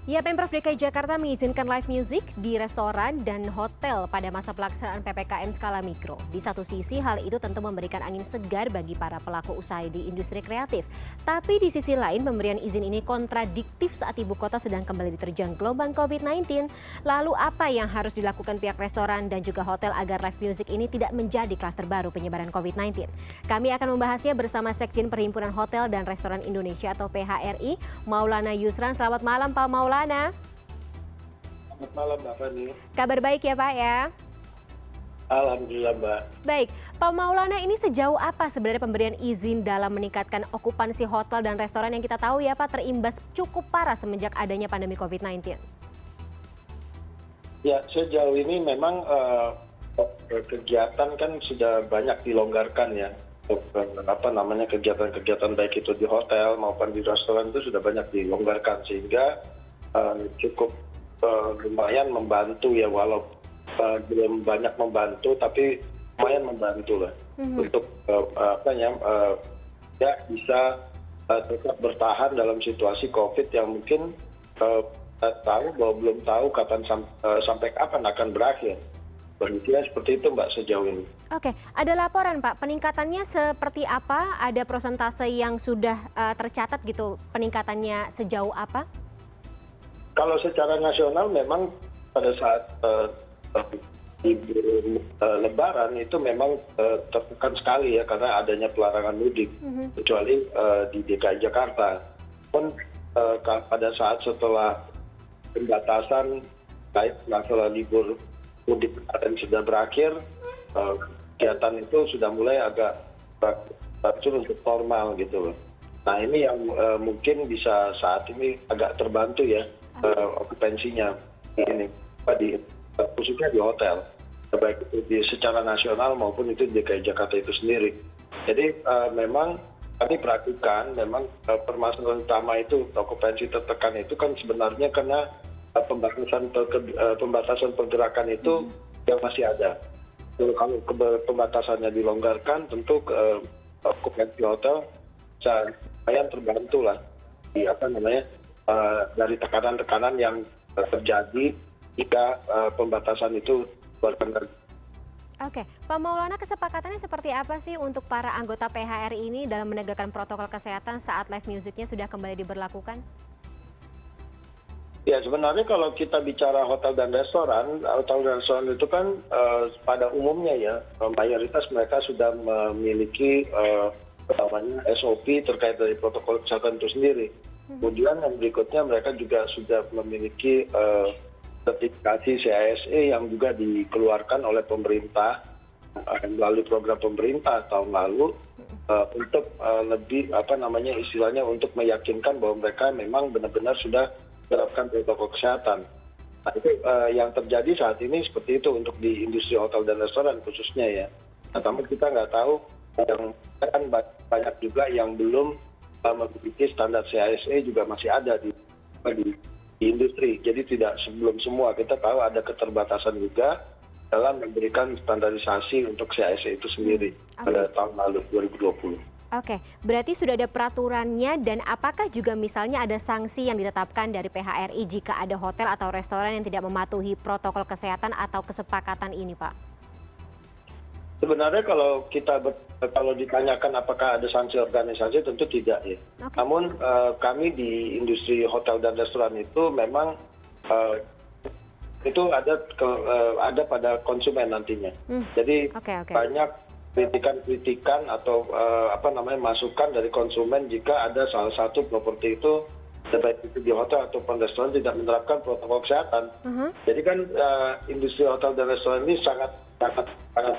Ya, Pemprov DKI Jakarta mengizinkan live music di restoran dan hotel pada masa pelaksanaan PPKM skala mikro. Di satu sisi, hal itu tentu memberikan angin segar bagi para pelaku usaha di industri kreatif. Tapi di sisi lain, pemberian izin ini kontradiktif saat ibu kota sedang kembali diterjang gelombang COVID-19. Lalu apa yang harus dilakukan pihak restoran dan juga hotel agar live music ini tidak menjadi klaster baru penyebaran COVID-19? Kami akan membahasnya bersama Sekjen Perhimpunan Hotel dan Restoran Indonesia atau PHRI, Maulana Yusran. Selamat malam, Pak Maulana. Selamat malam, Mbak Fani. Kabar baik ya, Pak ya? Alhamdulillah, Mbak. Baik, Pak Maulana, ini sejauh apa sebenarnya pemberian izin dalam meningkatkan okupansi hotel dan restoran yang kita tahu ya Pak terimbas cukup parah semenjak adanya pandemi COVID-19? Ya, sejauh ini memang kegiatan kan sudah banyak dilonggarkan ya. Kegiatan-kegiatan baik itu di hotel maupun di restoran itu sudah banyak dilonggarkan sehingga cukup lumayan membantu ya, walau belum banyak membantu tapi lumayan membantu lah untuk ya bisa tetap bertahan dalam situasi COVID yang mungkin belum tahu kapan sampai kapan akan berakhir. Kondisinya seperti itu, Mbak, sejauh ini. Oke, ada laporan Pak, peningkatannya seperti apa? Ada persentase yang sudah tercatat gitu, peningkatannya sejauh apa? Kalau secara nasional memang pada saat Lebaran itu memang tertekan sekali ya karena adanya pelarangan mudik, kecuali di DKI Jakarta. Pun pada saat setelah pembatasan baik masalah libur mudik dan sudah berakhir, kegiatan itu sudah mulai agak berangsur untuk normal gitu loh. Nah ini yang mungkin bisa saat ini agak terbantu ya okupansinya ini khususnya di hotel, baik itu secara nasional maupun itu di DKI Jakarta itu sendiri. Jadi memang kami perhatikan memang permasalahan utama itu okupansi tertekan itu kan sebenarnya karena pembatasan pergerakan itu yang masih ada. Kalau pembatasannya dilonggarkan, tentu okupansi hotel lumayan terbantu lah dari tekanan-tekanan yang terjadi jika pembatasan itu berkenan. Oke, Pak Maulana, kesepakatannya seperti apa sih untuk para anggota PHRI ini dalam menegakkan protokol kesehatan saat live musicnya sudah kembali diberlakukan? Ya sebenarnya kalau kita bicara hotel dan restoran itu kan pada umumnya ya mayoritas mereka sudah memiliki SOP terkait dari protokol kesehatan itu sendiri. Kemudian yang berikutnya mereka juga sudah memiliki sertifikasi CISE yang juga dikeluarkan oleh pemerintah melalui program pemerintah tahun lalu untuk lebih istilahnya untuk meyakinkan bahwa mereka memang benar-benar sudah menerapkan protokol kesehatan. Nah itu yang terjadi saat ini seperti itu untuk di industri hotel dan restoran khususnya ya. Nah, namun kita nggak tahu yang kan banyak juga yang belum memiliki standar CISE juga masih ada di industri. Jadi tidak sebelum semua kita tahu ada keterbatasan juga dalam memberikan standarisasi untuk CISE itu sendiri pada tahun lalu 2020. Oke, berarti sudah ada peraturannya dan apakah juga misalnya ada sanksi yang ditetapkan dari PHRI jika ada hotel atau restoran yang tidak mematuhi protokol kesehatan atau kesepakatan ini, Pak? Sebenarnya kalau ditanyakan apakah ada sanksi organisasi tentu tidak ya. Namun kami di industri hotel dan restoran itu memang itu ada pada konsumen nantinya. Jadi banyak kritikan atau masukan dari konsumen jika ada salah satu properti itu baik itu di hotel ataupun restoran tidak menerapkan protokol kesehatan. Jadi kan industri hotel dan restoran ini sangat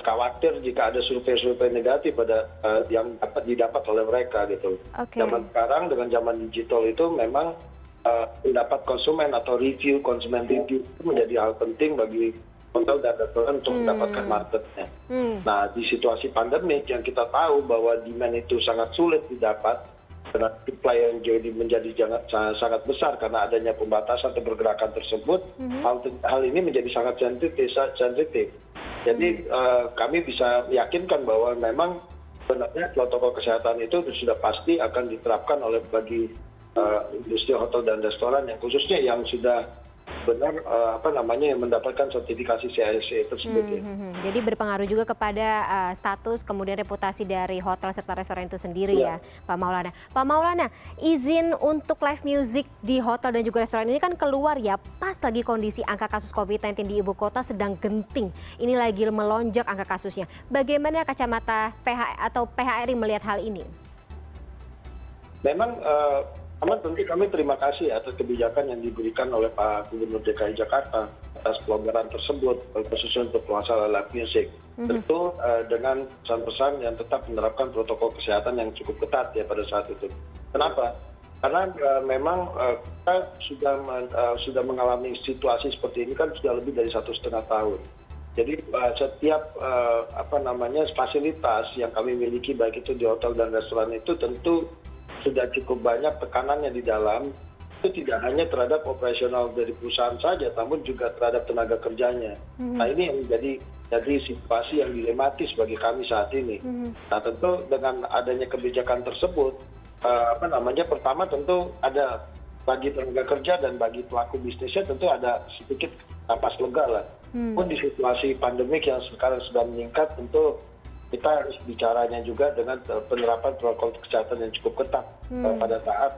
khawatir jika ada survei-survei negatif yang didapat oleh mereka gitu. Zaman sekarang dengan zaman digital itu memang pendapat konsumen atau konsumen review itu menjadi hal penting bagi hotel dan restoran untuk mendapatkan marketnya. Nah di situasi pandemik yang kita tahu bahwa demand itu sangat sulit didapat karena supply yang menjadi sangat besar karena adanya pembatasan atau pergerakan tersebut, hal ini menjadi sangat sensitif. Jadi kami bisa yakinkan bahwa memang sebenarnya protokol kesehatan itu sudah pasti akan diterapkan bagi industri hotel dan restoran yang khususnya yang sudah benar yang mendapatkan sertifikasi CISA tersebut ya. Jadi berpengaruh juga kepada status kemudian reputasi dari hotel serta restoran itu sendiri ya, Pak Maulana. Pak Maulana, izin untuk live music di hotel dan juga restoran ini kan keluar ya pas lagi kondisi angka kasus COVID-19 di ibu kota sedang genting. Ini lagi melonjak angka kasusnya. Bagaimana kacamata atau PHRI melihat hal ini? Memang tentu kami terima kasih atas kebijakan yang diberikan oleh Pak Gubernur DKI Jakarta atas pelonggaran tersebut, khususnya untuk masalah live music. Tentu dengan pesan-pesan yang tetap menerapkan protokol kesehatan yang cukup ketat ya pada saat itu. Kenapa? Karena memang kita sudah mengalami situasi seperti ini kan sudah lebih dari 1,5 tahun. Jadi setiap fasilitas yang kami miliki baik itu di hotel dan restoran itu tentu sudah cukup banyak tekanannya di dalam, itu tidak hanya terhadap operasional dari perusahaan saja, namun juga terhadap tenaga kerjanya. Nah ini yang jadi situasi yang dilematis bagi kami saat ini. Nah tentu dengan adanya kebijakan tersebut, pertama tentu ada bagi tenaga kerja dan bagi pelaku bisnisnya tentu ada sedikit napas lega lah. Pun di situasi pandemik yang sekarang sudah meningkat tentu kita harus bicaranya juga dengan penerapan protokol kesehatan yang cukup ketat pada saat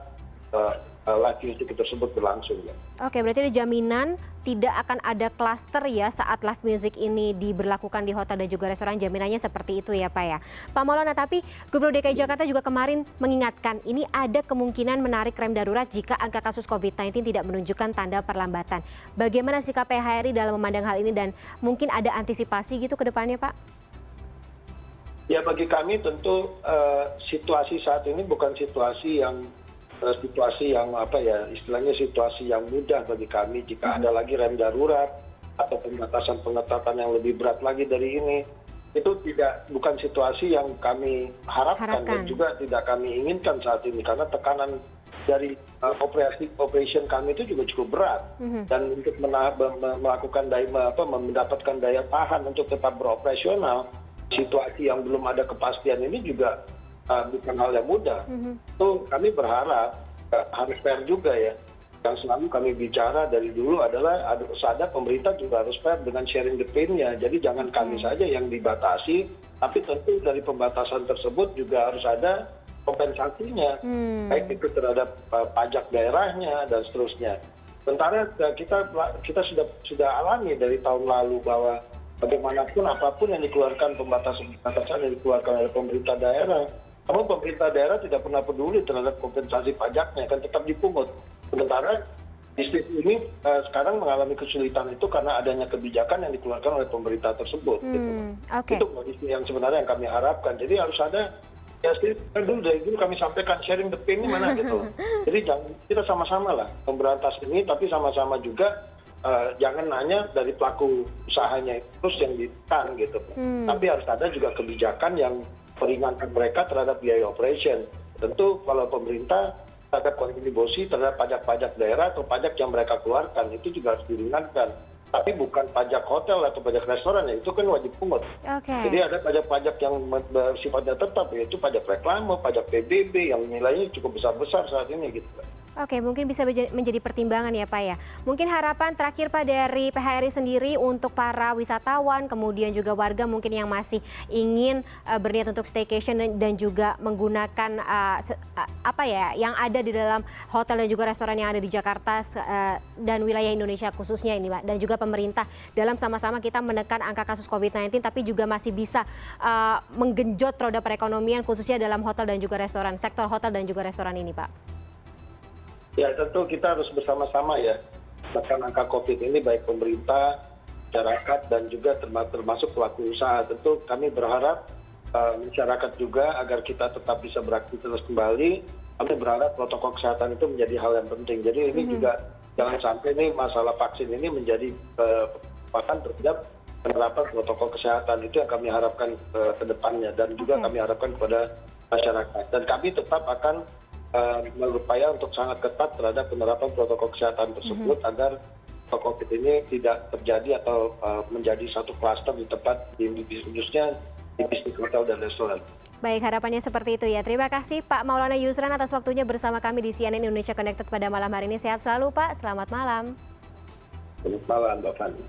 live music tersebut berlangsung. Ya. Oke, berarti ada jaminan tidak akan ada klaster ya saat live music ini diberlakukan di hotel dan juga restoran, jaminannya seperti itu ya Pak ya. Pak Maulana, tapi Gubernur DKI Jakarta juga kemarin mengingatkan ini ada kemungkinan menarik rem darurat jika angka kasus COVID-19 tidak menunjukkan tanda perlambatan. Bagaimana sikap PHRI dalam memandang hal ini dan mungkin ada antisipasi gitu ke depannya Pak? Ya bagi kami tentu situasi saat ini bukan situasi yang istilahnya situasi yang mudah bagi kami jika ada lagi rem darurat atau pengetatan yang lebih berat lagi dari ini. Itu bukan situasi yang kami harapkan dan juga tidak kami inginkan saat ini karena tekanan dari operation kami itu juga cukup berat dan untuk melakukan mendapatkan daya tahan untuk tetap beroperasional. Situasi yang belum ada kepastian ini juga bukan hal yang mudah. Itu kami berharap harus fair juga ya. Yang selalu kami bicara dari dulu adalah sadar pemerintah juga harus fair dengan sharing the pain-nya. Jadi jangan kami saja yang dibatasi, tapi tentu dari pembatasan tersebut juga harus ada kompensasinya. Baik itu terhadap pajak daerahnya dan seterusnya. Sementara kita sudah alami dari tahun lalu bahwa bagaimanapun apapun yang dikeluarkan pembatasan yang dikeluarkan oleh pemerintah daerah, namun pemerintah daerah tidak pernah peduli terhadap kompensasi pajaknya, kan tetap dipungut. Sementara bisnis ini sekarang mengalami kesulitan itu karena adanya kebijakan yang dikeluarkan oleh pemerintah tersebut. Itu kondisi yang sebenarnya yang kami harapkan. Jadi harus ada dari dulu kami sampaikan sharing the pain ini mana gitu. Jadi kita sama-sama lah memberantas ini, tapi sama-sama juga jangan hanya dari pelaku usahanya terus yang ditekan gitu. Tapi harus ada juga kebijakan yang meringankan mereka terhadap biaya operation. Tentu kalau pemerintah terhadap kontribusi terhadap pajak-pajak daerah atau pajak yang mereka keluarkan itu juga harus diringankan. Tapi bukan pajak hotel atau pajak restoran ya, itu kan wajib pungut. Jadi ada pajak-pajak yang bersifatnya tetap, yaitu pajak reklame, pajak PBB yang nilainya cukup besar-besar saat ini gitu. Oke, mungkin bisa menjadi pertimbangan ya Pak ya. Mungkin harapan terakhir Pak dari PHRI sendiri untuk para wisatawan, kemudian juga warga mungkin yang masih ingin berniat untuk staycation dan juga menggunakan yang ada di dalam hotel dan juga restoran yang ada di Jakarta dan wilayah Indonesia khususnya ini Pak. Dan juga pemerintah dalam sama-sama kita menekan angka kasus COVID-19 tapi juga masih bisa menggenjot roda perekonomian khususnya dalam hotel dan juga restoran, sektor hotel dan juga restoran ini Pak. Ya tentu kita harus bersama-sama ya menekan angka COVID ini baik pemerintah, masyarakat dan juga termasuk pelaku usaha. Tentu kami berharap masyarakat juga agar kita tetap bisa beraktivitas kembali. Kami berharap protokol kesehatan itu menjadi hal yang penting. Jadi ini juga jangan sampai nih masalah vaksin ini menjadi bahkan terhadap penerapan protokol kesehatan itu yang kami harapkan ke depannya dan juga kami harapkan kepada masyarakat. Dan kami tetap akan berupaya untuk sangat ketat terhadap penerapan protokol kesehatan tersebut agar COVID ini tidak terjadi atau menjadi satu klaster di tempat khususnya di bisnis hotel dan restoran. Baik, harapannya seperti itu ya. Terima kasih Pak Maulana Yusran atas waktunya bersama kami di CNN Indonesia Connected pada malam hari ini. Sehat selalu Pak, selamat malam. Selamat malam Mbak Fani.